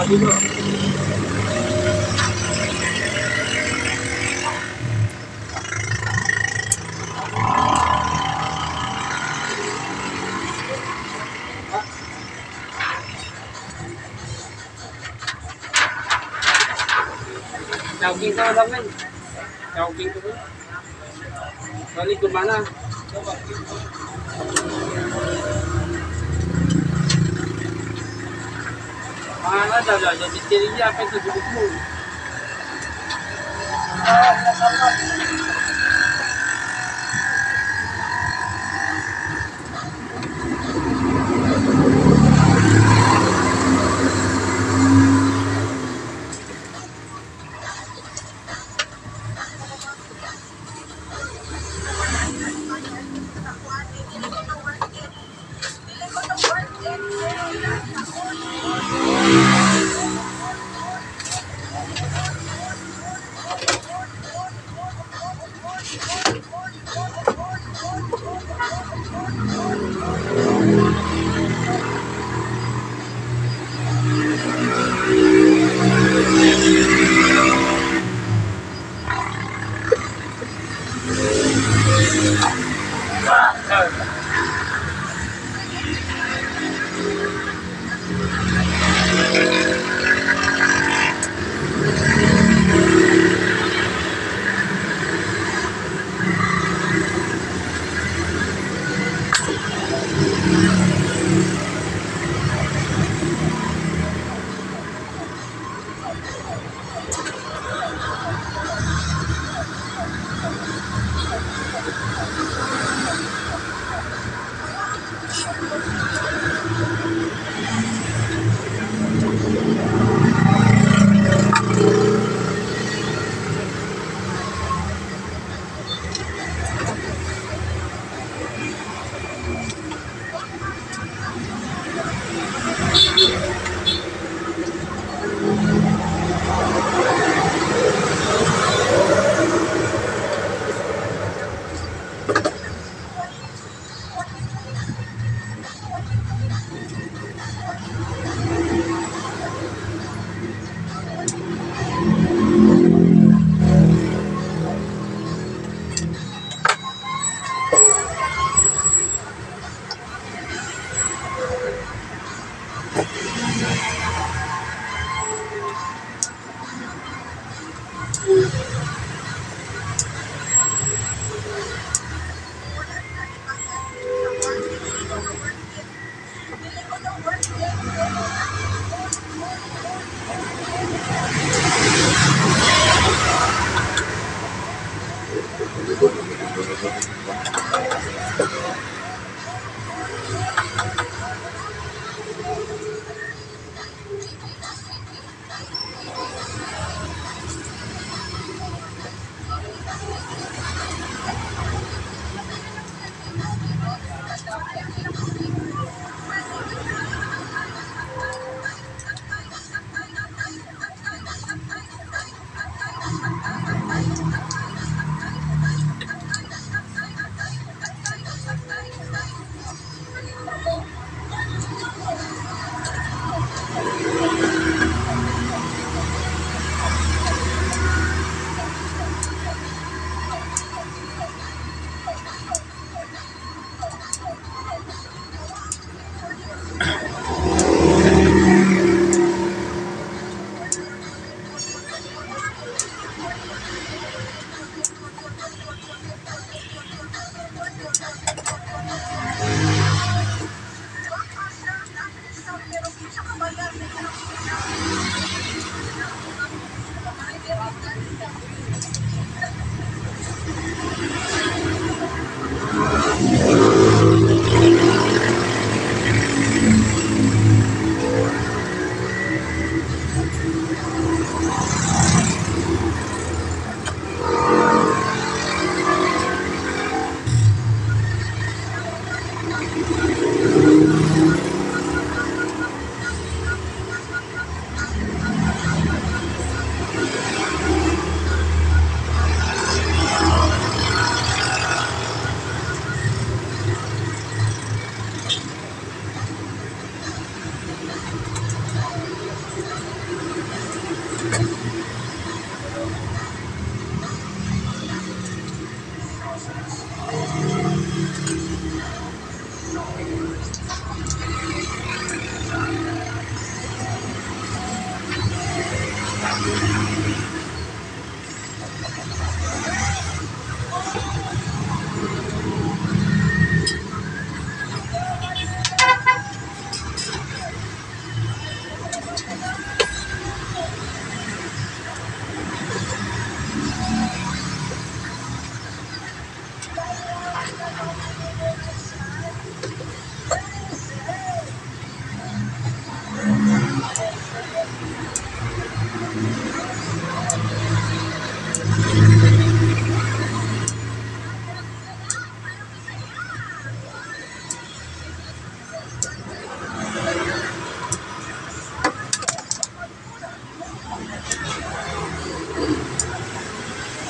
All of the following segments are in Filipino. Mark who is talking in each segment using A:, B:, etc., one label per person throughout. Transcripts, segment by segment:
A: dito. Jogging ka lang ngayon. Jogging ko ba? Balik ko mana? Mana dah jadi dirinya apa itu dulu.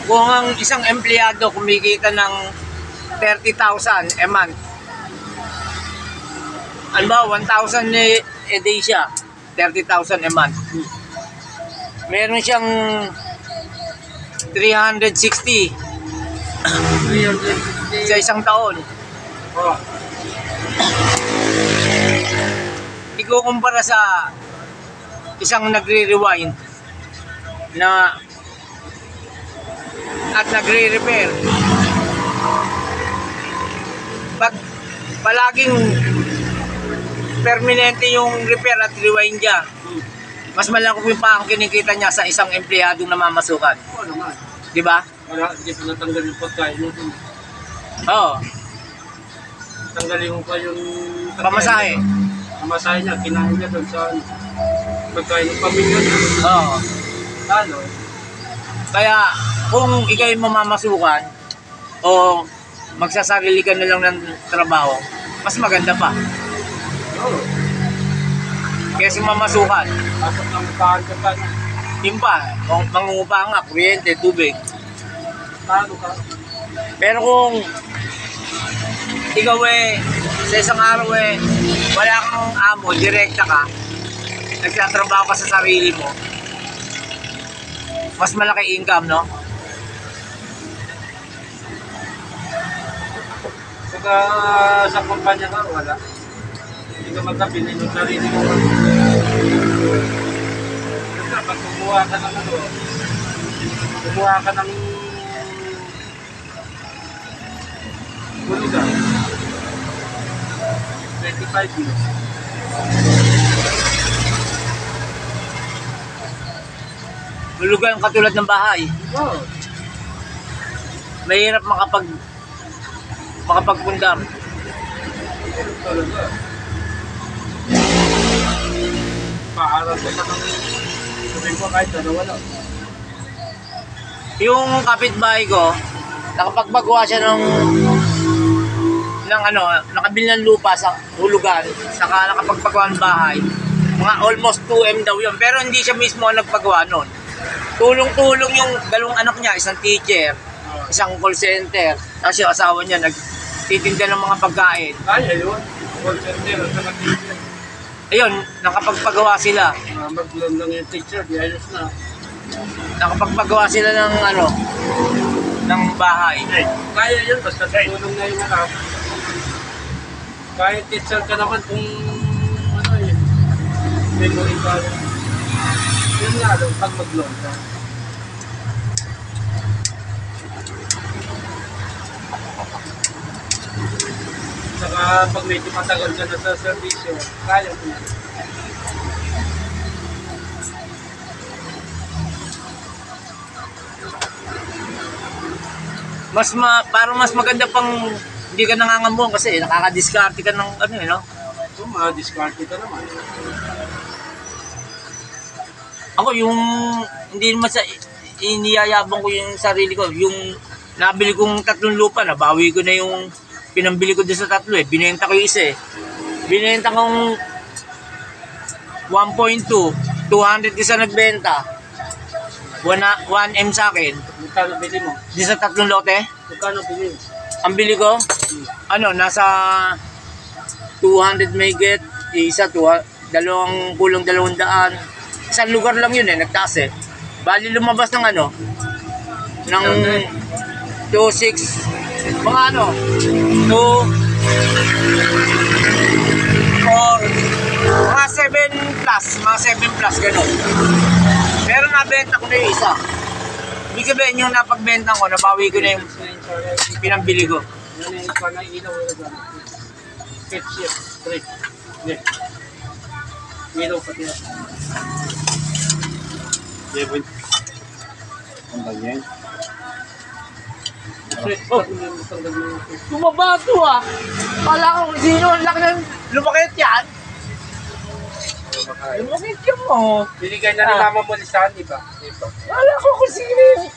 B: kung ang isang empleyado kumikita ng 30,000 a month, ano ba, 1,000 a day siya, 30,000 a month. Meron siyang 360
A: 360.
B: sa isang taon.
A: Oh.
B: Ikukumpara sa isang nagre-rewind na at nagre-repair. Pag palaging permanente yung repair at rewind niya, mas malaki pa ang kinikita niya sa isang empleyadong namamasukan.
A: Oo naman.
B: Di ba?
A: Wala, hindi pa natanggal yung pagkain mo.
B: Oo.
A: Tanggalin mo pa yung
B: Pamasahe.
A: Pamasahe niya, kinain niya doon sa pagkain ng pamilya niya.
B: Oo.
A: Lalo.
B: Kaya kung ikaw'y mamamasukan o magsasarili ka na lang ng trabaho, mas maganda pa.
A: Oo.
B: Kaysa mamasukan.
A: Pasok ng upahan ka pa.
B: Yun pa, kung mangungupa nga, kuryente, tubig.
A: Talo ka.
B: Pero kung ikaw sa isang araw wala kang amo, direkta ka, nagtatrabaho ka sa sarili mo, mas malaki income, no?
A: Saka sa kumpanya ka, wala. Hindi ka magkabili ng sarili mo. Saka pag kumuha ka ng kumuha ka ng hulugan. 25 years.
B: Hulugan katulad ng bahay.
A: Oo.
B: Mahirap makapagpundar.
A: Talaga. Paaral ko pa ng sabihin ko kahit dalawa lang.
B: Yung kapitbahay ko, nakapagpagawa siya ng nakabili ng lupa sa hulugan, saka nakapagpagawa ng bahay. Mga almost 2M daw yun, pero hindi siya mismo ang nagpagawa nun. Tulong-tulong yung dalawang anak niya, isang teacher, isang call center, tapos yung asawa niya nagtitinda ng mga pagkain.
A: Ay, ayun. Call center at saka teacher.
B: Ayun, nakapagpagawa sila.
A: Mag-loan lang yung teacher, di ayos na.
B: Nakapagpagawa sila ng bahay.
A: Ay, kaya yun, basta tulong na yung anak. Kahit teacher ka naman kung memory ka. Yun nga lang, pag mag-loan ka. Saka pag medyo matagal ka na sa servisyo, kaya mo na.
B: Parang mas maganda pang hindi ka nangangambong kasi nakaka-discard ka ng no?
A: So, ma-discard ka naman.
B: Ako yung hindi naman iniyayabang ko yung sarili ko, yung nabili kong 3 lupa, nabawi ko na yung pinambili ko doon sa 3 binenta ko yung isa binenta kong 1.2, 200 isa nagbenta, 1M sa akin.
A: Magkano bili mo?
B: Di sa 3 lote,
A: Magkano bili mo?
B: ang bili ko, nasa 200 may get, isa, dalawang kulang 200. Isang lugar lang yun nagtaas Bali lumabas ng ng 2.6, mga 2, 4, mga 7 plus, gano'n. Pero nabenta ko na yung isa. Ibig sabihin yung napagbenta ko, nabawi ko na yung pinambili ko.
A: Yan yung ikaw na ilaw na gano'n. Pet shift, straight. Hindi. Ilaw pati na. Yebon. Ang bagay.
B: Tumaba to Kala ko kung sino ang laki ng lumakit yan. Lumakit yan mo.
A: Binigay na ni Mama mo listahan, di ba? Dito.
B: Kala ko kung sino yung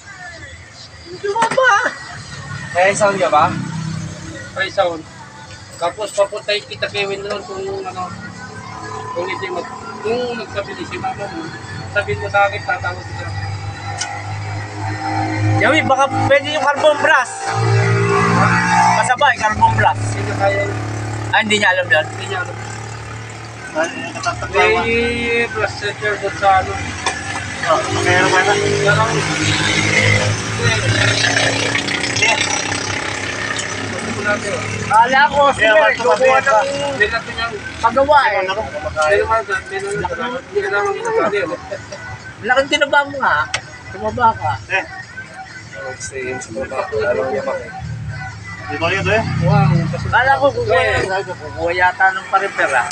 B: tumaba.
A: Kaya sound ka ba? Try sound. Tapos papuntahin kita kay Winron kung kung nagkabili si Mama mo. Sabihin mo sa akin, tatawag kita.
B: Yawi, baka pwede yung carbon brush. Masabay, carbon brush.
A: Hindi niya kaya yun.
B: Ah, hindi niya alam yan.
A: Hindi niya alam.
C: Katataglawan.
A: May plus center doon sa ano.
C: Mayroon ba na?
A: Yan ang...
B: Kala ko, sige, gumawa ng
A: Nilato niyang...
B: pagawa eh. Laking tinaba mo nga. Tumaba ka.
C: Di ba yun eh?
B: Kala ko kukuha yata ng paripera.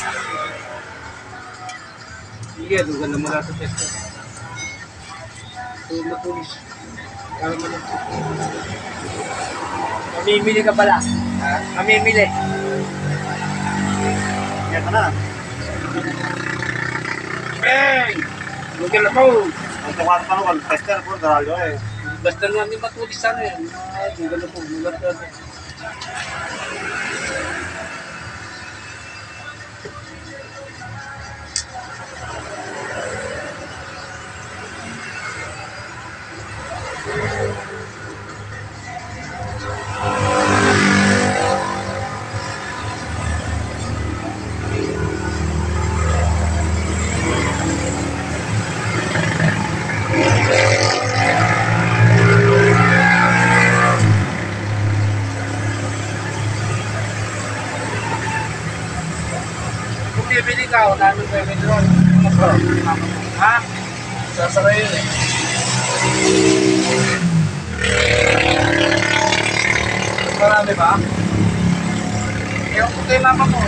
A: Sige, dugan na mula sa test. So, matulis. Kala mo na.
B: Mamimili ka pala. Mamimili.
C: Yan ka na.
A: Bang! Dugan na mo.
C: Ang tukat pa nung tester po, daralo eh.
A: Basta nga hindi matulis sana yan. Dugan na po. Dugan na po. Kung bibili ka, wala nang pwede doon. Ha? Sasara yun eh. Marami ba? Yung kay mama mo.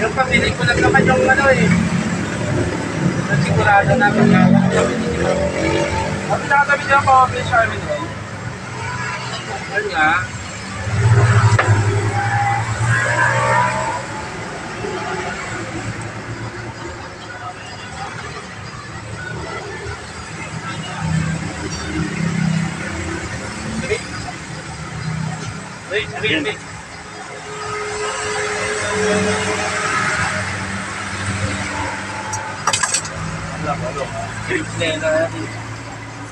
A: Yung pamili ko lang naman yung ano eh. Nasigurado namin nga. Ang pinakatabi niya ako, Bill Charmin eh. Ano nga? Wait.
C: Ano?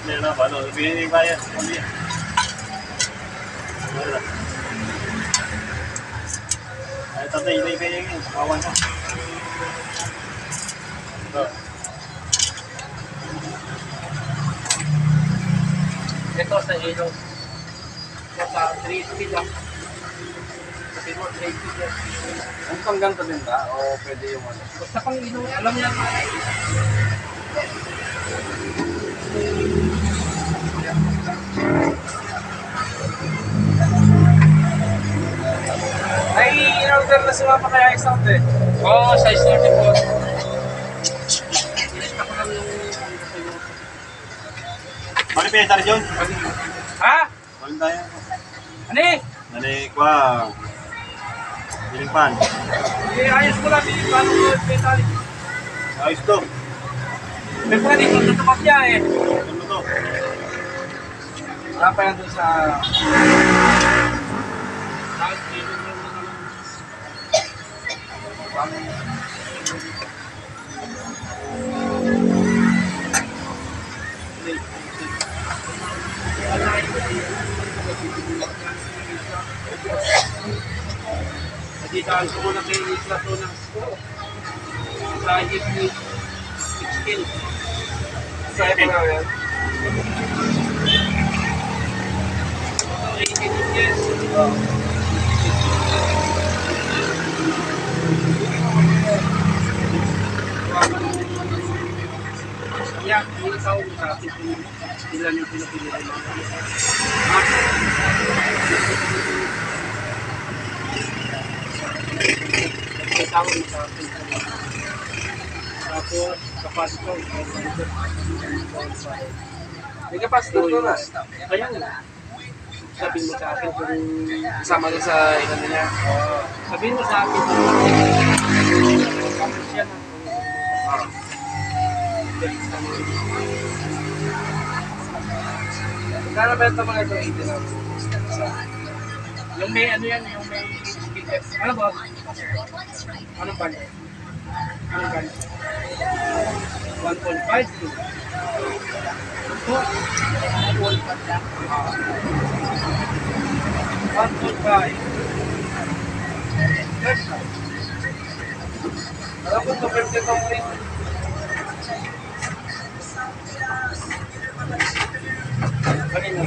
C: Nena ba? Ano? Ibigay ba yan? Ay, tatay, ibigay yan. Kawan mo.
A: Ito sa ilong. Ito sa 3 speed lang. Sabi mo 3 speed lang. Ang panggang ka din ba? O pwede yung ano? Basta pang ilong. Alam niya. Ay, in-order na si Mama kaya isang eh. Oo, size 34. Ilista ko lang yung...
C: Ano pinatari dyan?
A: Ha?
C: Walang tayo.
A: Ano eh?
C: Nalikwa. Dilingpan.
A: Ayos ko lang yung paano ko petali.
C: Ayos to.
A: May pa dito tutumak niya eh.
C: Ano to?
A: Wala pa yan doon sa... Naditaan ko muna kay Isla to ng sa Disney 16. Sa ito na yan. 18 inches. Yan, yung ikaw sa akin kung ilan yung pinapili mo. Ikaw yung sa akin. Tapos, kapasitor. May kapasitor ko na. Kaya nga. Sabihin mo sa akin kung kasama na sa ilan niya. Sabihin mo sa akin kung siya na. Karabenta mo na ito 80 lang. Yung may ano yan, yung may speaker. Ano ba? Anong band? Anong band? 1.5. Ito. 1.5. Alam ko ito, perfect complete. Kanina.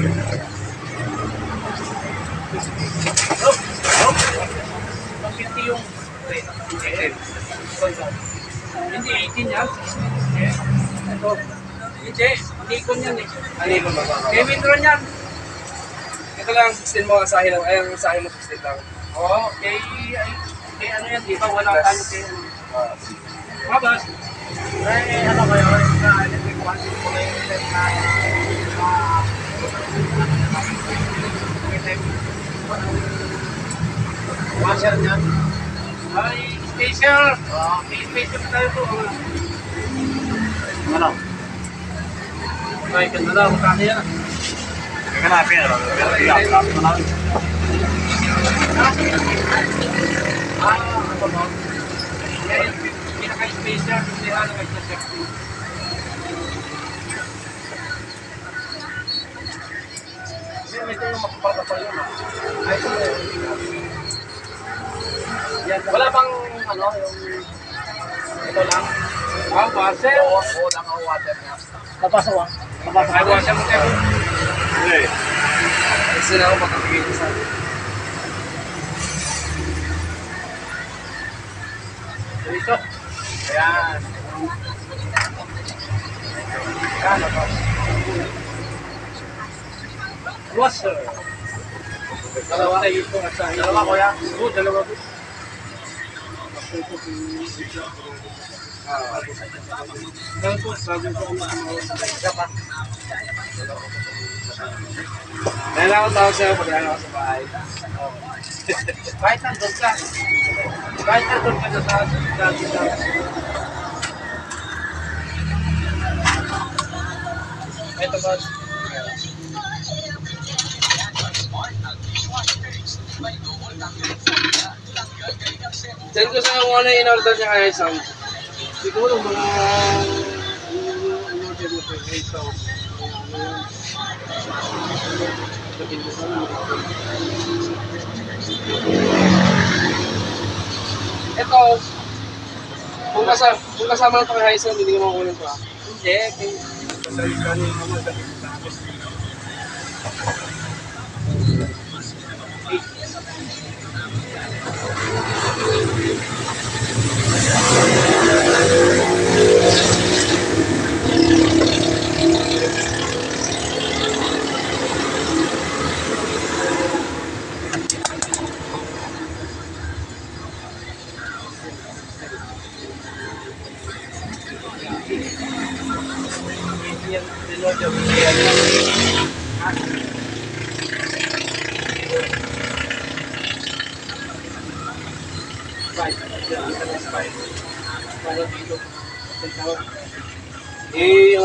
A: Oh! 150 yung rate. Hindi, 18 yan. Ito. Hindi, Nikon yan eh.
C: Ano ba?
A: Kevin Ron yan.
C: Ito lang, 16 mo, asahin lang. Ay, ang asahin mo, 16 lang.
A: Oo, kay ano yan, di ba? Walang tayo kay ano. Mabas.
B: Eh, ano kayo? Sa electric one, ko na yung set na washer niyan.
A: Ay, spacer. May spacer tayo to.
B: Ano?
A: Ay, ganda lang. Kaya yan.
C: Kaganapin, ano? Pero iyak, tapos na lang.
A: Ano ba? Yan, pinaka-spacer. Hindi ano, nag-safety. May ito yung makapagpapal yun. Ay, yan. Wala bang ano, yung ito lang? Washer?
B: Oo lang ang water niya.
C: Napasok ah.
A: Ay, washer mo kayo.
C: Hindi. Kasi na ako makakagin sa akin.
A: Dito.
B: Ayan.
A: Yan, ako. Washer. Dalawa na yun po at sa
B: Dalawa, kuya?
A: Oo, dalawa po. Dalawa po, sabi ko
B: Isa pa.
C: Dahil ako tawag sa'yo pag ano ako sa bahay.
A: kahit nandun ka. Kahit nandun ka sa ito ba?
C: Send ko sa'yo kung ano yung in-order niya kaya isang.
A: Siguro mga in-order mo sa ito.
C: Ito, kung kasama na ito kay Hyson, hindi ko makukunin pa.
A: Hindi. Pasalitan niyo naman sa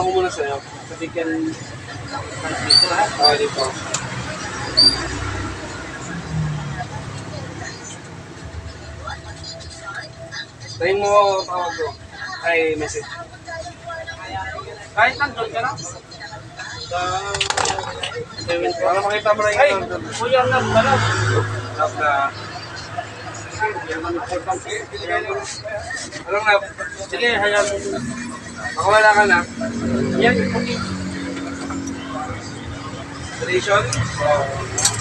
C: Ano ko muna sa'yo.
A: Bigyan dito ha.
C: Dito. Tayin mo ang tawag ko. Ay, message.
A: Kahit nandun ka na.
C: Para makita mo na
A: Ay,
C: yung order.
A: kuya na pala.
C: Na, anong na?
A: Sige, hayaan mo.
C: Makawala ka na.
A: Yan, okay.
C: Station?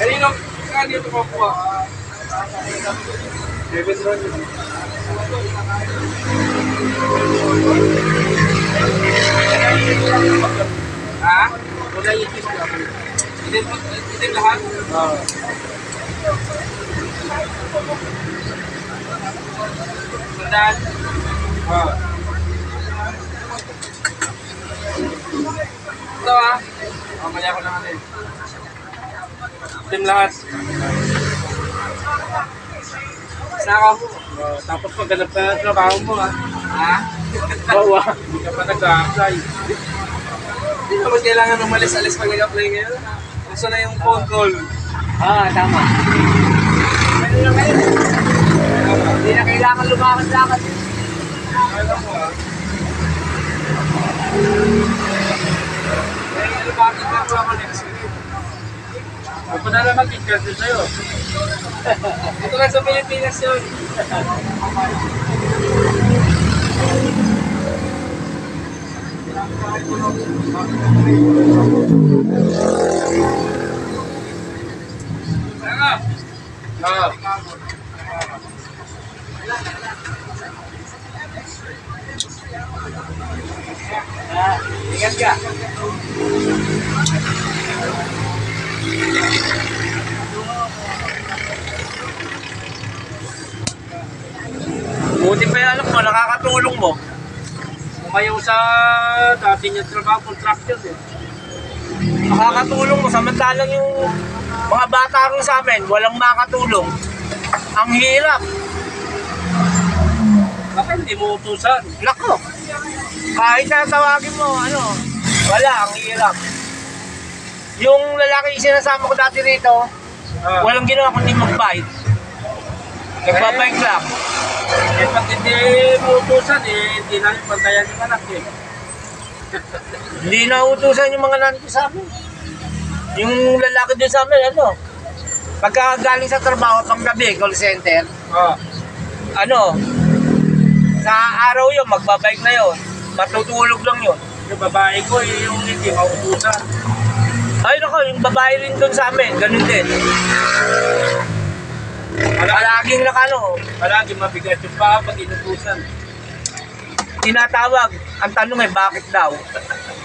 C: Kanino? Saan dito makuha? David Ron. Ha?
A: Wala yung kiss lang.
C: Hindi lahat?
A: Oo.
C: Sandaan? Oo. Ito ah. Mali ako na natin. Team lahat. Saka mo.
A: Tapos maghanap ka ng trabaho mo ha.
C: Ha?
A: Bawa. Hindi ka pa nag-a-apply.
C: Hindi naman kailangan umalis-alis pag nag-apply ngayon. Gusto na yung phone call.
B: Tama. Meron na kayo. Hindi na kailangan lumakad-lakad.
C: Alam mo ah. ano bakit na ako next week? Ako na lang mag-schedule sa'yo. Ito lang sa Pilipinas yun.
B: Ingat ka. Buti pa yung anak mo, nakakatulong mo.
A: Umayaw sa dati niya trabaho, contractor eh.
B: Nakakatulong mo, samantalang yung mga bata rin sa amin, walang makatulong. Ang hirap.
A: Baka hindi mo utusan.
B: Nako, kahit na tawagin mo, wala, ang hirap. Yung lalaki yung sinasama ko dati rito, walang ginawa kundi mag-bike. Nagbabike lang.
A: Eh, pag hindi mo utusan eh, hindi namin pantayan yung anak eh.
B: Hindi na utusan yung mga nanito sa amin. Yung lalaki din sa amin, pagka galing sa trabaho, pang gabi, call center,
A: Oh.
B: sa araw yun, magbabike na yun. Matutulog lang yun.
A: Yung babae ko eh, yung hindi mautusan.
B: Ay nako, yung babae rin doon sa amin, ganun din. Palaging
A: Palagi mabigat yung paa pag inutusan.
B: tinatawag. Ang tanong ay bakit daw?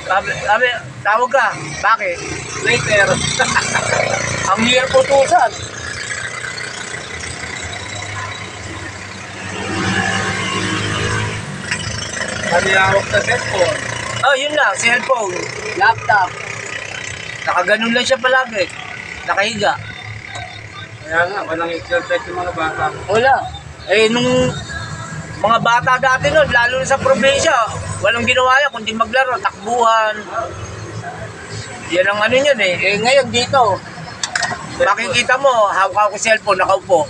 B: Sabi, tawag ka, bakit?
A: Later.
B: Ang hirap utusan.
A: Hawak sa cellphone.
B: Oh, yun lang, cellphone, laptop. Nakaganon lang siya palagi. Nakahiga.
A: Kaya nga, walang exercise yung mga bata.
B: Wala. Eh, nung mga bata dati nun, lalo na sa probinsya, walang ginawa yan, kundi maglaro, takbuhan. Yan ang yan eh. Eh, ngayon dito, makikita mo, hawak ko cellphone, nakaupo,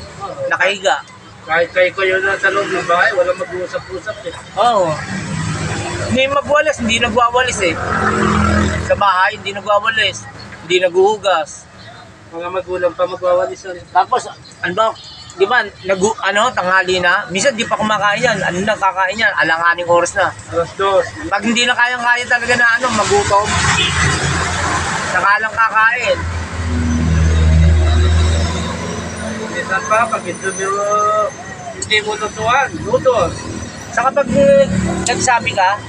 B: nakahiga.
A: Kahit kayo yun sa loob ng bahay, walang mag-uusap-usap eh.
B: Oo. Hindi magwalis, hindi nagwawalis eh. Sa bahay, hindi nagwawalis. Hindi naguhugas.
A: Mga magulang pa magwawalisan.
B: Tapos, di ba, tanghali na, minsan di pa kumakain yan. Ano na kakain yan? Alanganing oras na.
A: Alas 2.
B: Pag hindi na kaya talaga na magutom, saka lang kakain.
A: Minsan pa, pag hindi mo tutuan, luto.
B: Saka pag nagsabi ka,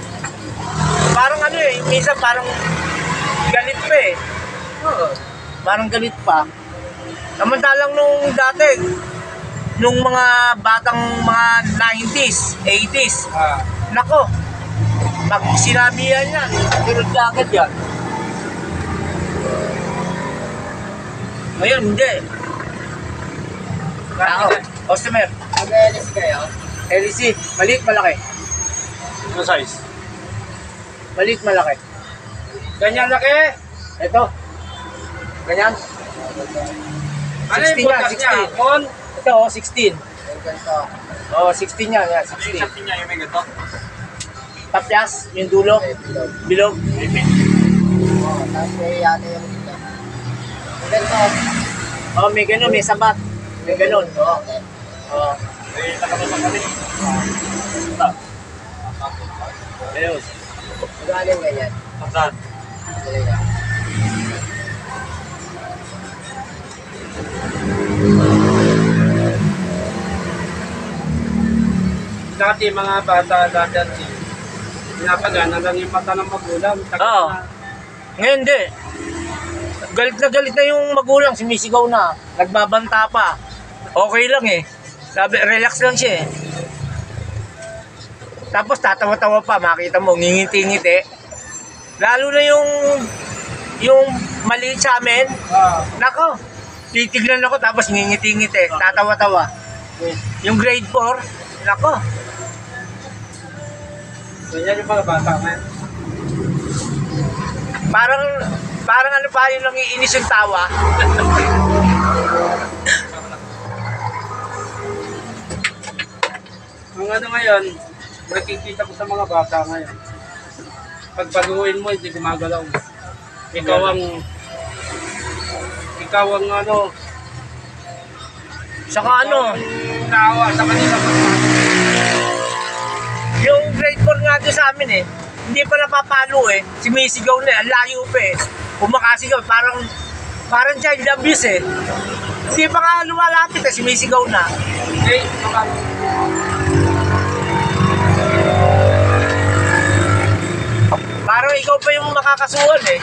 B: parang minsan parang galit pa eh.
A: Oo.
B: Parang galit pa. Samantalang nung dati, nung mga batang mga 90s, 80s, nako, pag sinabi yan, sunod ka agad yan. Ngayon, hindi. Ako, customer.
C: Mag-LS kayo?
B: LEC, maliit, malaki.
A: Ano size?
B: Maliit, malaki.
A: Ganyan laki.
B: Ito. Ganyan.
A: Ano yung
B: 16 yan,
A: butas niya?
B: 16.
A: On?
B: Ito, 16. Oh, 16 yan, 16.
A: Sabi niya yung may gato.
B: Tapyas, yung dulo. Bilog.
C: Tapos may yate yung dito. Ganito.
B: Oh, may ganun, may sabat. May ganun. Oh. Oh.
A: Eh, nakabasa kami. Ayos.
C: Magaling ganyan.
A: Saan? Dati mga bata dati pinapagana lang yung mata ng magulang.
B: Oo. Ngayon, hindi. Galit na yung magulang, sumisigaw na. Nagbabanta pa. Okay lang eh. Sabi, relax lang siya eh. Tapos tatawa-tawa pa, makita mo, ngingiti-ngiti. Lalo na yung maliit sa amin. Nako, titignan ako tapos ngingiti-ngiti, tatawa-tawa. Yung grade 4, nako.
A: Ganyan yung mga bata ngayon.
B: Parang ano pa yun lang iinis yung tawa.
A: Ang ano ngayon, nakikita ko sa mga bata ngayon.
C: pagpaluin mo, hindi gumagalaw. Ikaw ang ano,
B: Saka ano,
C: naawa sa kanila.
B: yung grade 4 nga doon sa amin eh, hindi pa napapalo eh. Sumisigaw na eh, ang layo pa eh. Kumakasigaw, parang child abuse eh. Hindi pa nga lumalapit eh, sumisigaw na.
C: Okay,
B: Parang ikaw pa yung makakasuhan eh.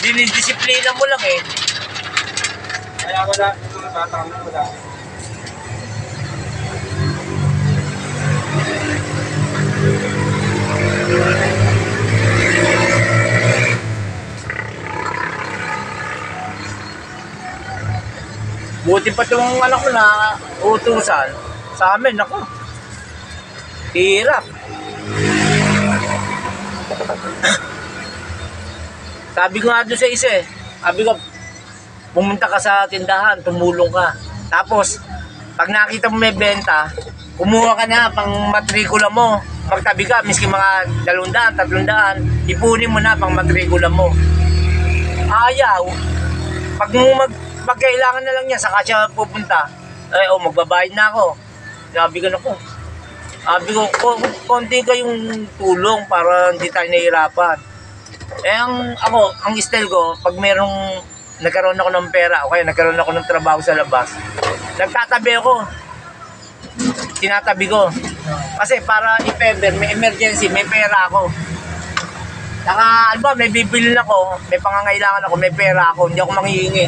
B: Dinidisiplina mo lang eh.
C: kaya wala, yung mga bata mo, wala.
B: Buti pa itong anak ko na utusan. Sa amin, ako. Hirap. Sabi ko nga doon sa isa eh. Sabi ko, pumunta ka sa tindahan, tumulong ka. Tapos, pag nakita mo may benta, kumuha ka na pang matrikula mo. Magtabi ka, miski mga 200, 300, ipunin mo na pang matrikula mo. Ayaw. Pag kailangan na lang niya, saka siya pupunta. Magbabayad na ako. Sabi ko na ko. Sabi ko, konti kayong tulong para hindi tayo nahihirapan. Ang style ko, pag nagkaroon ako ng pera, o kaya nagkaroon ako ng trabaho sa labas, nagtatabi ako. Tinatabi ko. Kasi para if ever, may emergency, may pera ako. Saka, may bibilin ako, may pangangailangan ako, may pera ako, hindi ako manghihingi.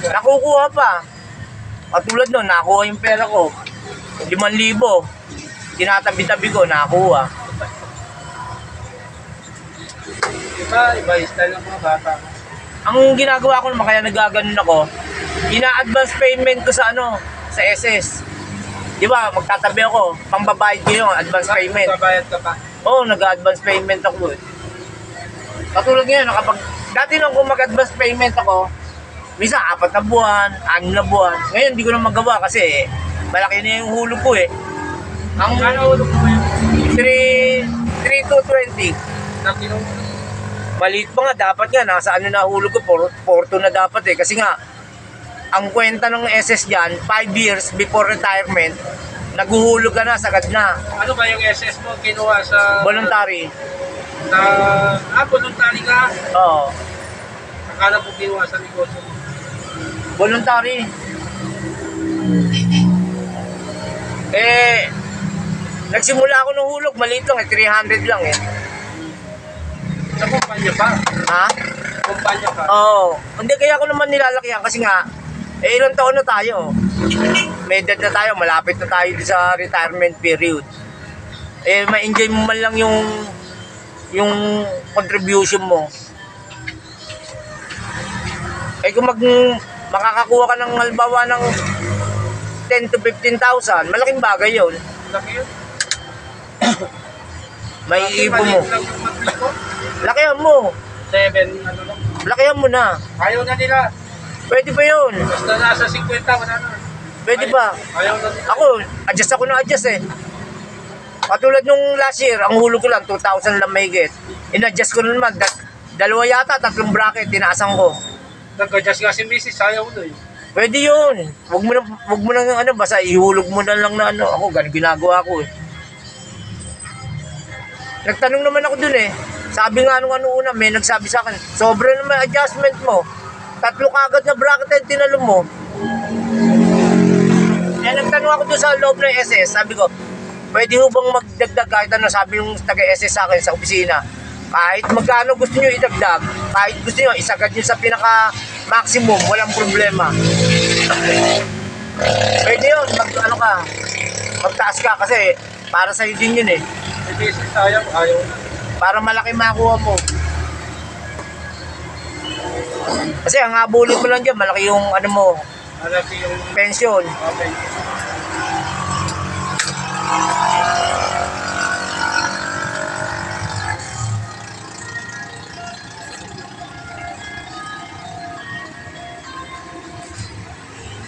B: Nakukuha pa. Katulad nun, nakuha yung pera ko. 5,000. Tinatabi-tabi ko, nakuha.
C: Iba yung style ng mga bata.
B: Ang ginagawa ko naman, kaya nagaganon ako, ina-advance payment ko sa sa SS. Di ba, magtatabi ako, pangbabayad ko yung advance payment.
C: Babayad ka pa.
B: Oo, nag-advance payment ako eh. Katulad ngayon, dati nung kung mag-advance payment ako, minsan 4 na buwan, 6 na buwan. Ngayon, hindi ko na magawa kasi malaki na yung hulog ko eh. Ang
C: Ano ulo mo yun?
B: 3 to 20.
C: Nakinong
B: Maliit pa nga, dapat nga, nasa na hulog ko, 4 na dapat eh. Kasi nga, ang kwenta ng SS dyan, 5 years before retirement, naguhulog ka na, sagad na.
C: ano ba yung SS mo kinuha sa...
B: Voluntary.
C: Voluntary ka?
B: Oo.
C: Akala mo kinuha sa negosyo mo.
B: Voluntary. Nagsimula ako ng hulog, maliit lang eh, 300 lang eh.
C: Sa kumpanya pa?
B: Ha?
C: Kumpanya pa?
B: Oo. Hindi, kaya ako naman nilalakihan kasi nga, ilang taon na tayo. May edad na tayo, malapit na tayo sa retirement period. Ma-enjoy mo man lang yung contribution mo. Kung makakakuha ka ng halimbawa ng 10 to 15,000, malaking bagay yun.
C: Laki yun?
B: May iibo mo.
C: Maliit lang yung magliko.
B: Lakihan mo.
C: 7, ano lang.
B: Lakihan mo na.
C: Ayaw na nila.
B: Pwede pa yun.
C: Basta nasa 50, wala na.
B: Pwede pa.
C: Ayaw na nila.
B: Ako, adjust eh. Katulad nung last year, ang hulog ko lang, 2,000 lang mahigit. In-adjust ko na naman, 2 yata, 3 bracket, tinaasan ko.
C: Nag-adjust nga si Mrs. Ayaw na yun.
B: Pwede yun. Huwag mo na basta ihulog mo na lang na Ako, ganun ginagawa ko eh. Nagtanong naman ako dun eh. Sabi nga nung una, may nagsabi sa akin, sobra naman adjustment mo. 3 kagad na bracket ang tinalo mo. Nagtanong ako dun sa loob ng SS, sabi ko, pwede ho bang magdagdag kahit ano, sabi yung taga-SS sa akin sa opisina. Kahit magkano gusto nyo idagdag, kahit gusto nyo isagad nyo sa pinaka-maximum, walang problema. Pwede yun, magtaas ka kasi para sa'yo din yun eh.
C: Si Mrs. ayaw na.
B: Para malaki makuha mo. Kasi ang habulin mo lang dyan, malaki yung
C: Malaki yung...
B: pension.
C: Okay.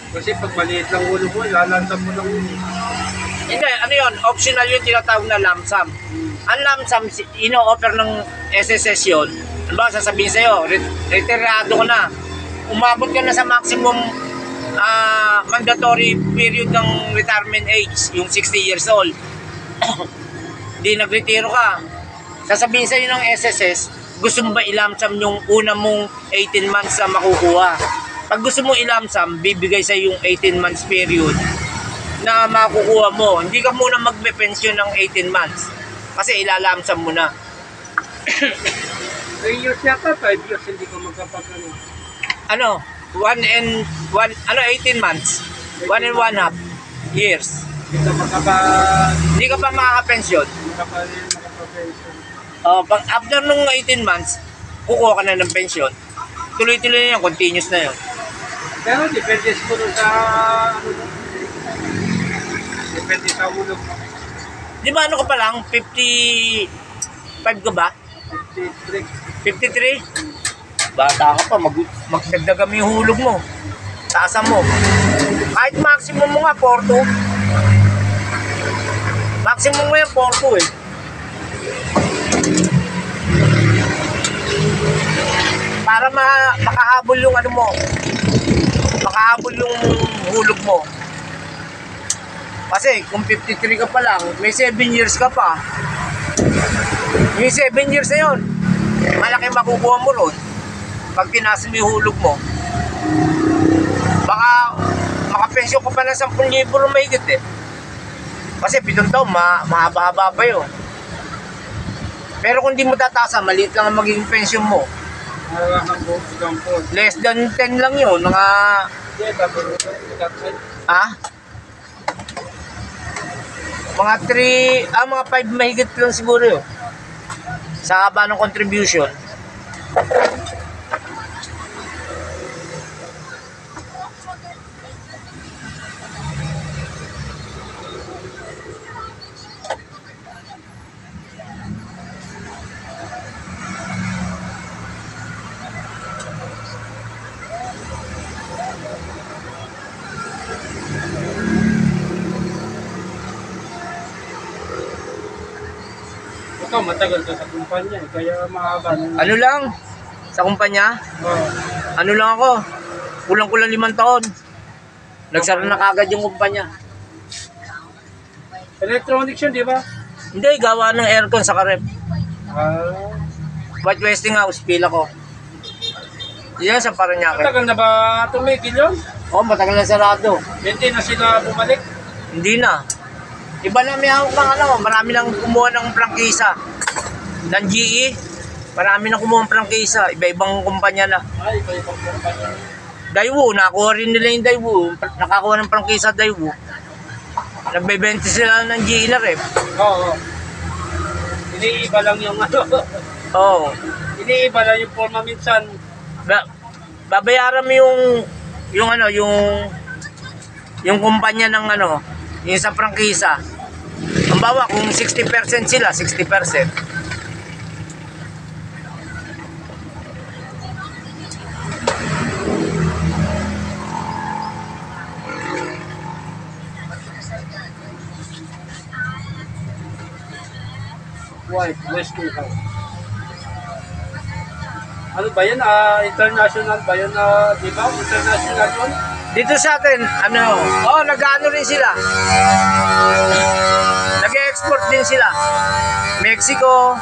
C: Kasi pag maliit lang ulo mo, lalantam mo lang yun.
B: Hindi, yun, optional yung tinatawag na lump sum. ang lump sum, ino-offer ng SSS yun, ano ba, sasabihin sa'yo, retirado ka na, umabot ka na sa maximum mandatory period ng retirement age, yung 60 years old. Di nagretiro ka. Sasabihin sa'yo ng SSS, gusto mo ba ilamsam yung una mong 18 months na makukuha? Pag gusto mo ilamsam, bibigay sa'yo yung 18 months period na makukuha mo. Hindi ka muna magbe-pension ng 18 months kasi ilalamsam mo na.
C: 3 years yata, 5 years hindi ko magkapagano.
B: Ano? 18 months. 1 and 1 half years.
C: Hindi ka
B: Hindi ka pa makaka-pension.
C: makapag-pension.
B: Pag after nung 18 months, kukuha ka na ng pension. Tuloy-tuloy na yan, continuous na yun.
C: Pero depende siguro sa ano na. Depende sa ulog.
B: Di ba ano ka pa lang? 55 ka ba?
C: 53.
B: 53? Bata ka pa, magdagdagam yung hulog mo. Taasan mo. Kahit maximum mo nga, 4-2. Maximum mo yan, 4-2 eh. Para makahabol yung ano mo. Makahabol yung hulog mo. Kasi kung 53 ka pa lang, may 7 years ka pa. Yung 7 years na yun, malaki makukuha mo ron. Pag tinaas mo yung hulog mo, baka makapensyon ka pa ng 10,000 na mahigit eh. Kasi 7 taon, mahaba-haba pa yun. Pero kung di mo tatasa, maliit lang ang magiging pension mo. Less than 10 lang yun, mga... Ha? Mga 3, mga 5 mahigit lang siguro yun. Sa haba ng contribution.
C: Ikaw, matagal ka sa kumpanya, kaya mahaba.
B: Ano lang? Sa kumpanya? Ano lang ako? Kulang-kulang 5 taon. Nagsara na kagad yung kumpanya.
C: Electronics yun, di ba?
B: Hindi, gawa ng aircon sa karep.
C: Ah.
B: White Westinghouse, pila ko. Yan sa Paranaque.
C: Matagal na ba tumigil yun?
B: Matagal na sarado.
C: Hindi na sila bumalik.
B: Hindi na. Iba na may hawak ng ano, marami nang kumuha ng prangkisa. Ng GE, marami nang kumuha ng prangkisa. Iba-ibang kumpanya na.
C: Ay, iba-ibang kumpanya.
B: Daewoo, nakuha rin nila yung Daewoo. Nakakuha ng prangkisa Daewoo. Nagbebenta sila ng GE na rep.
C: Oo. Iniiba lang yung ano.
B: Oo.
C: Iniiba lang yung forma minsan.
B: Babayaran mo yung kumpanya ng ano, yung sa prangkisa. Ang bawa, kung 60% sila, 60%.
C: White Westinghouse. Ano ba yan? International ba yan? Di ba? International yun?
B: Dito sa atin, nag-ano rin sila. Nag-export din sila. Mexico,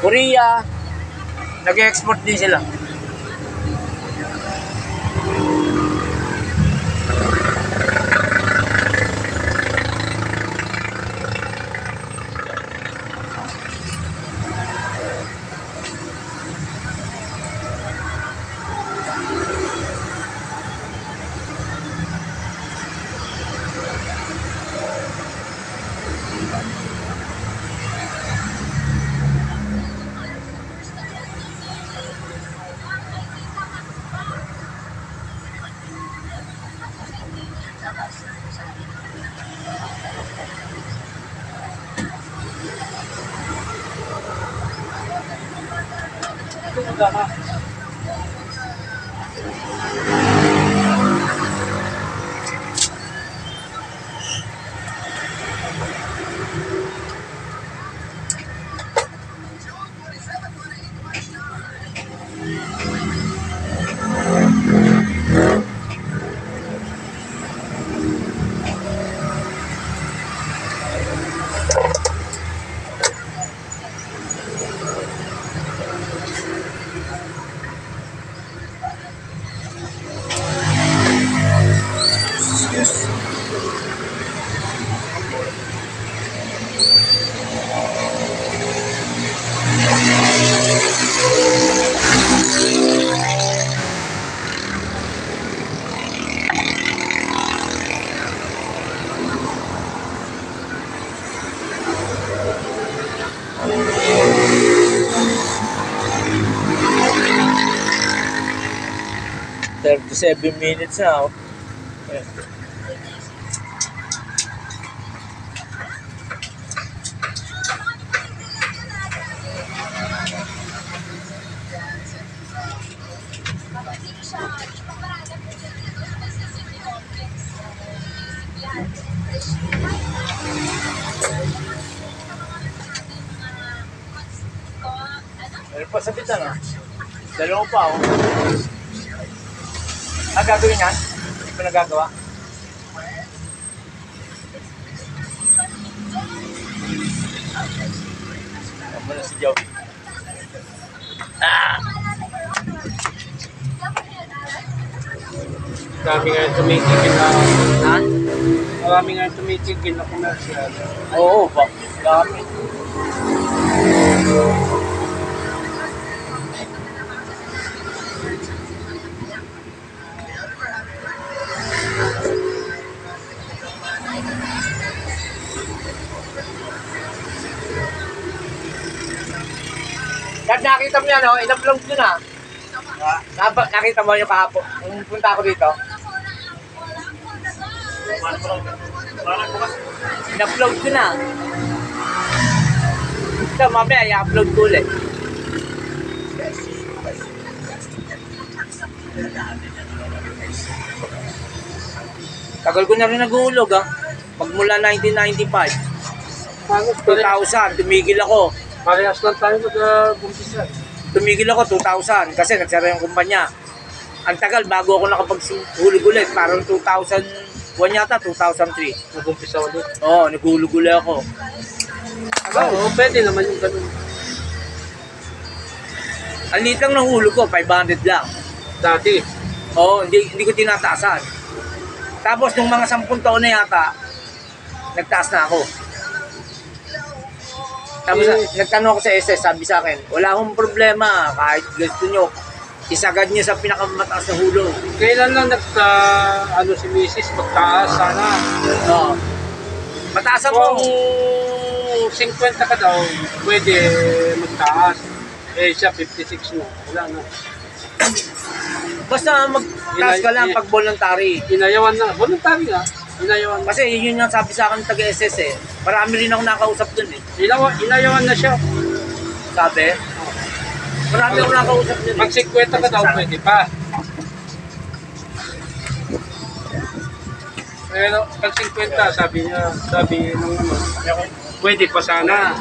B: Korea, nag-export din sila.
C: Ito magama.
B: $37 na ako. Meron pa sa bitan ah. Dalawa pa oh. Gagawin yan? Hindi pa nagagawa? Tama na si Joe.
C: Marami nga tumitigil na.
B: Ha?
C: Marami nga tumitigil na commercial.
B: Oo ba? Dami. Dad, nakita mo yan, oh. In-upload ko na. Nakita mo yung kahapon. Nung punta ako dito. In-upload ko na. Ito, mamaya, i-upload ko ulit. Tagal ko na rin nag-uulog, ah. Magmula 1995. 2000, tumigil ako.
C: Parehas lang tayo mag-umpisa.
B: Tumigil ako 2000 kasi nagsara yung kumpanya. Ang tagal bago ako nakapaghulog ulit. Parang 2001 yata, 2003.
C: Mag-umpisa ulit.
B: Oo, naghulog ulit ako.
C: Oo, pwede naman yung ganun.
B: Ang liit lang ng hulog ko, 500 lang.
C: Dati.
B: Oo, hindi ko tinataasan. Tapos nung mga 10 taon na yata, nagtaas na ako. Tapos nagtanong ako sa SS, sabi sa akin, wala akong problema, kahit gusto nyo, isagad nyo sa pinakamataas na hulog.
C: Kailan lang ano si Mrs. magtaas sana.
B: Oo. Mataasan
C: Kung
B: mo.
C: 50 ka daw, pwede magtaas. Eh siya 56 na. Wala na.
B: Basta magtaas ka lang pag voluntary.
C: Inayawan na. Voluntary nga. Inayawan na.
B: Kasi yun yung sabi sa akin ng taga-SS eh. Marami rin ako nakausap dun eh.
C: Inayawan na siya.
B: Sabi, marami ako nakausap dun eh.
C: Pag 50 ka daw, pwede pa. Pero pag 50, sabi nung ano, pwede pa sana.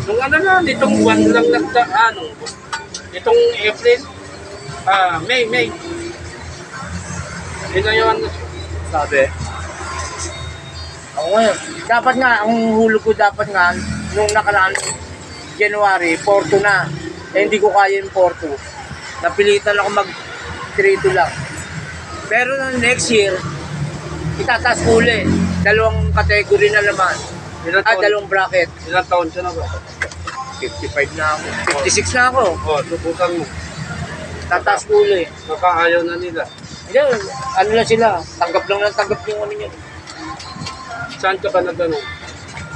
C: Nung ano na, nitong buwan lang itong April, May. Inayawan na siya.
B: Sabi. Ako ngayon, dapat nga, ang hulog ko dapat nga, nung nakaraan January, 4-2 na. Eh, hindi ko kaya yung 4-2. Napilitan ako mag 3-2 lang. Pero nung next year, itataas ko ulit. Dalawang category na naman. Dalawang bracket.
C: Ilang taon siya na ba?
B: 55 na ako. 56 na ako.
C: Subukan mo.
B: Tataas ko ulit.
C: Nakaayaw na nila.
B: Hindi, ano lang sila. Tanggap yung ano nyo.
C: Saan ka ba nagano?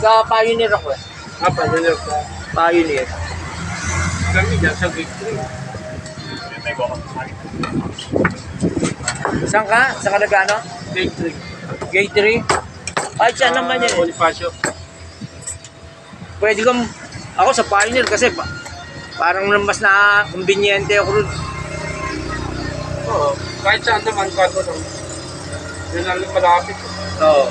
B: Sa Pioneer ako eh.
C: Pioneer ka.
B: Pioneer.
C: Kami dyan sa gate 3.
B: Saan ka? Saan ka nag-ano?
C: Gate 3.
B: Gate 3? Ay, siya naman yun.
C: Bonifacio.
B: Pwede kang, ako sa Pioneer kasi parang mas na conveniente ako rin.
C: Oo. Kahit saan naman bago lang. Yun lang malapit.
B: Oo.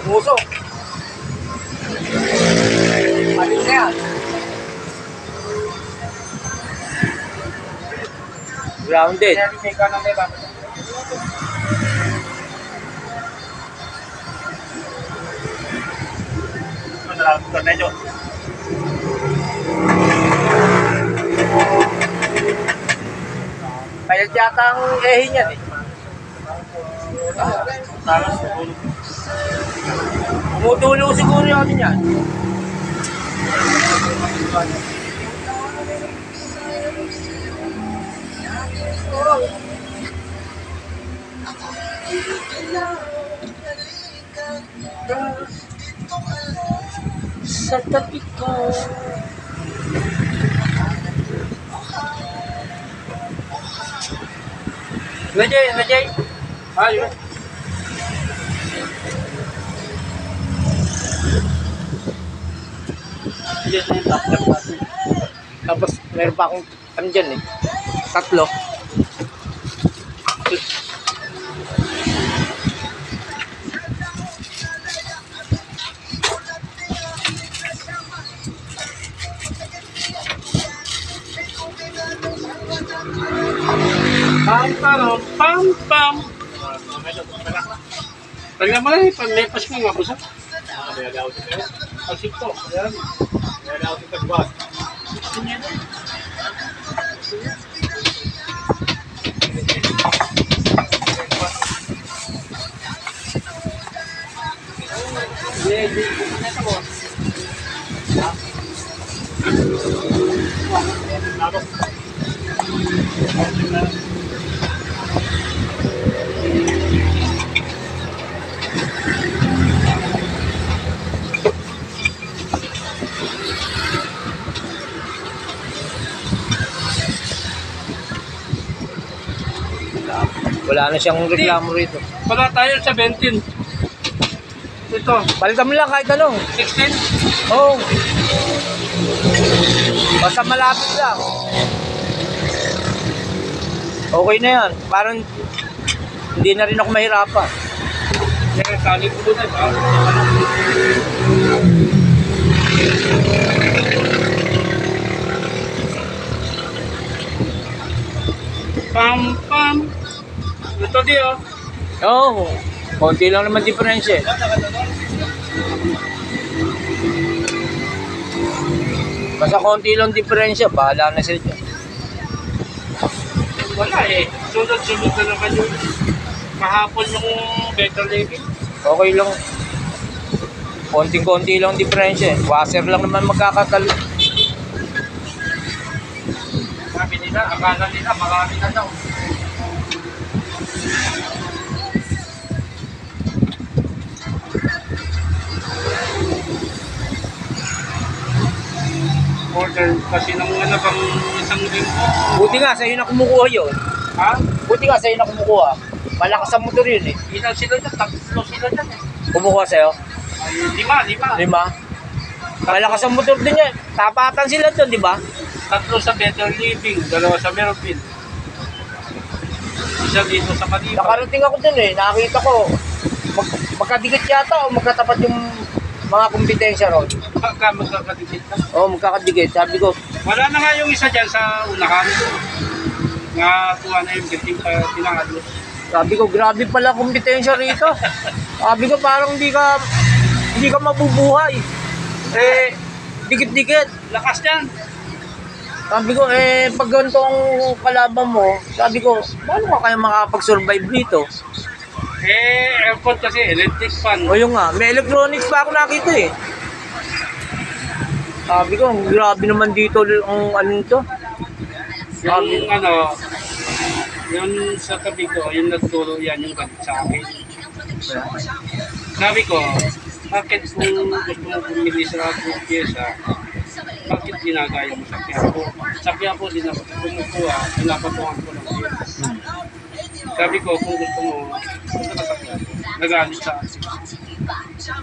B: Muso. Alin na yan? Grounded.
C: May kanan na lang.
A: Medyo.
B: Kaya yata ang ehe niyan eh. Tumutulo siguro yung ano niyan. Sa tabi ko.
C: Najay. Ayun.
A: Yan na yung top lap natin.
B: Tapos meron pa akong ano dyan eh. Tatlo.
C: Pam. Talaga mo lang, may pas ko nga po sa. Pasip ko. Ayan.
B: Wala na siyang reklamo rito.
C: Wala tayo sa 17. Ito,
B: Palitan mo lang kahit ano.
C: 16.
B: Oo. Basta malapit lang. Okay na yan. Parang hindi na rin ako mahirapan.
C: Kaya tali ko doon ba? Pam. Ito di oh.
B: Oo. Konti lang naman diferensya eh. Basta konti lang diferensya. Bahala na sila dyan.
C: Wala eh. Sunod-sunod na naman yung mahapon yung better living.
B: Okay lang. Konting-konti lang diferensya eh. Washer lang naman magkakatalo.
C: Sabi nila, akala nila marami na daw. Order kasi nang ano pang isang linggo.
B: Buti nga sa'yo na kumukuha yun.
C: Ha?
B: Buti nga sa'yo na kumukuha. Malakas ang motor yun eh.
C: Ilan sila dyan? Tatlo sila dyan eh.
B: Kumukuha sa'yo?
C: Ay, lima.
B: 5. Malakas ang motor din yan. Tapatan sila doon, di ba?
C: Tatlo sa Better Living, dalawa sa Merville. Isa dito sa Manila.
B: Nakarating ako dun eh. Nakita ko. Magkadikit yata o magkatapat yung mga kompetensya ron.
C: Baka magkakadikit na.
B: Oo, magkakadikit. Sabi ko,
C: Wala na nga yung isa dyan sa unahan. Nga kuha na yung building pa tinangalos.
B: grabe pala kompetensya rito. Sabi ko, parang hindi ka mabubuhay. Eh, dikit-dikit.
C: Lakas yan.
B: Sabi ko, pag ganito ang kalaban mo, sabi ko, paano ka kaya makapag-survive dito?
C: Airport kasi, electric fan.
B: O yun nga, may electronics pa ako nakita eh. Sabi ko, grabe naman dito ang ano nito.
C: Yung ano, yung sa tabi ko, yung nagturo yan, yung galit sa akin. Sabi ko, bakit kung gusto mo bumili sa pyesa, bakit ginagaya mo sa Quiapo? Sa Quiapo, kumukuha, pinapatuhan ko lang yun. Sabi ko, kung gusto mo, punta ka sa Quiapo. Nagalit sa akin.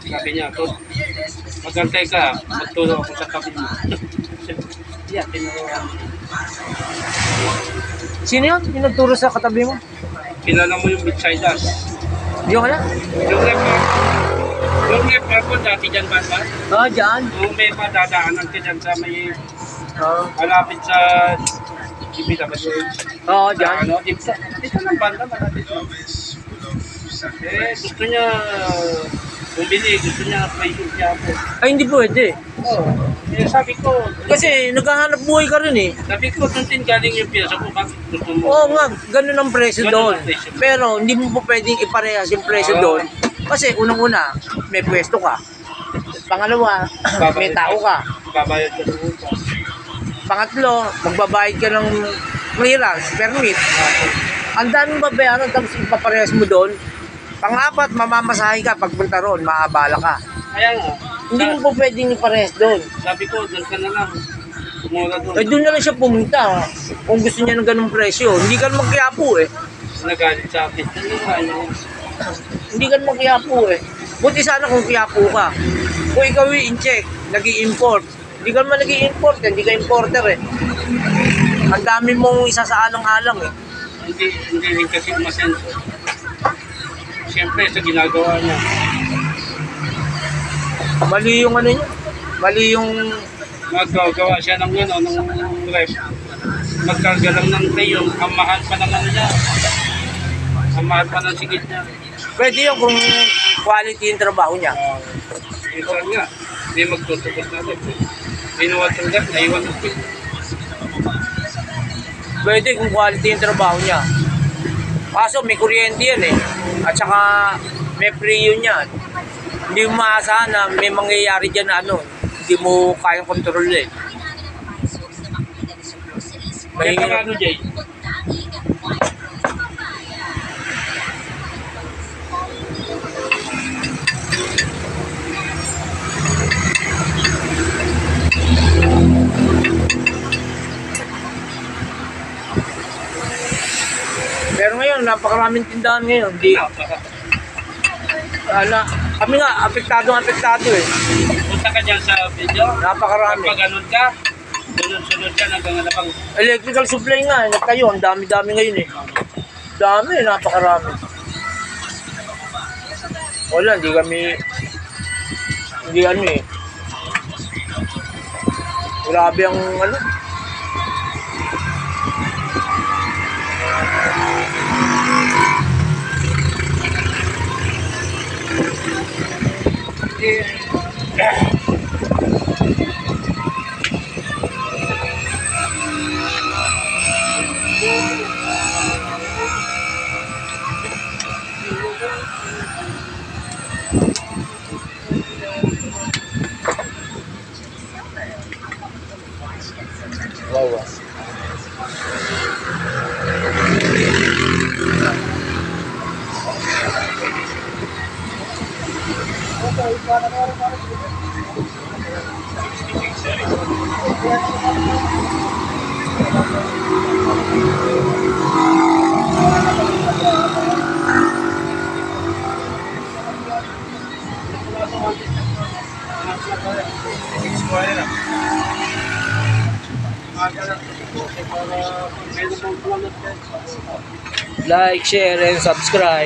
C: Sabi niya, magantay ka, magturo ako sa tabi mo. Yan, tinuruan.
B: Sino yun? Yung nagturo sa katabi mo?
C: Kilala mo yung Bitsaydas.
B: Yung ano?
C: Yung airport dati dyan ba?
B: Ah, dyan.
C: Yung may madadaanan ka dyan sa may
B: Oo,
C: malapit sa DPWH.
B: dyan.
C: Ano, dito ng banda malapit mo. Gusto niya bumili, gusto niya may siya po.
B: Ay, hindi pwede.
C: Oo. Eh, sabi ko,
B: Kasi naghahanap buhay ka rin eh.
C: sabi ko, doon din galing yung pyesa ko, bakit gusto mo?
B: Oo nga, ganun ang presyo
C: Ganun
B: doon.
C: ang presyo.
B: Pero hindi mo po pwedeng iparehas yung presyo doon. Kasi unang-una, may pwesto ka. Pangalawa, may tao ka.
C: Babayad ka ng upa.
B: Pangatlo, magbabayad ka ng clearance, permit. Ang daming babayaran tapos ipaparehas mo doon. Pang-apat, mamamasahe ka pagpunta roon, maabala ka.
C: Kaya nga,
B: Hindi mo po pwedeng iparehas doon.
C: sabi ko, doon ka na lang. Mura doon.
B: Eh doon na lang siya pumunta. Kung gusto niya ng ganung presyo. Hindi ka naman Quiapo eh.
C: Nagalit sa akin. Ano nga yun?
B: Hindi ka naman Quiapo eh. Buti sana kung Quiapo ka. Kung ikaw yung in-check, nag-i-import. Hindi ka naman nag-i-import eh. Hindi ka importer eh. Ang dami mong isa sa alang-alang eh.
C: Hindi rin kasi umasenso. Siyempre, sa ginagawa niya.
B: Mali yung ano niya. Mali yung...
C: Magagawa siya ng ref. Magkarga lang ng tayo. Ang mahal pa ng ano niya. Ang mahal pa ng sigit niya.
B: Pwede yun kung quality yung trabaho niya.
C: Minsan nga, hindi magtutubos natin. Binuwat-tugat, naiwan ng pin.
B: Pwede kung quality yung trabaho niya. Kaso may kuryente yan eh. At saka may free yun yan. Hindi mo maasahan na may mangyayari dyan na ano. Hindi mo kayang kontrol eh.
C: Kaya
B: May,
C: ano, Jay?
B: pero ngayon, napakaraming tindahan ngayon. Di, kami nga, apektado eh.
C: Punta ka dyan sa video.
B: Napakarami.
C: Pag ganun ka, sunod-sunod ka hanggang alabang.
B: Electrical supply nga, nagtayo. Ang dami-dami ngayon eh. Dami, napakarami. Wala, hindi kami, hindi ano eh. Grabe ang ano. Wow. Like, share, and subscribe.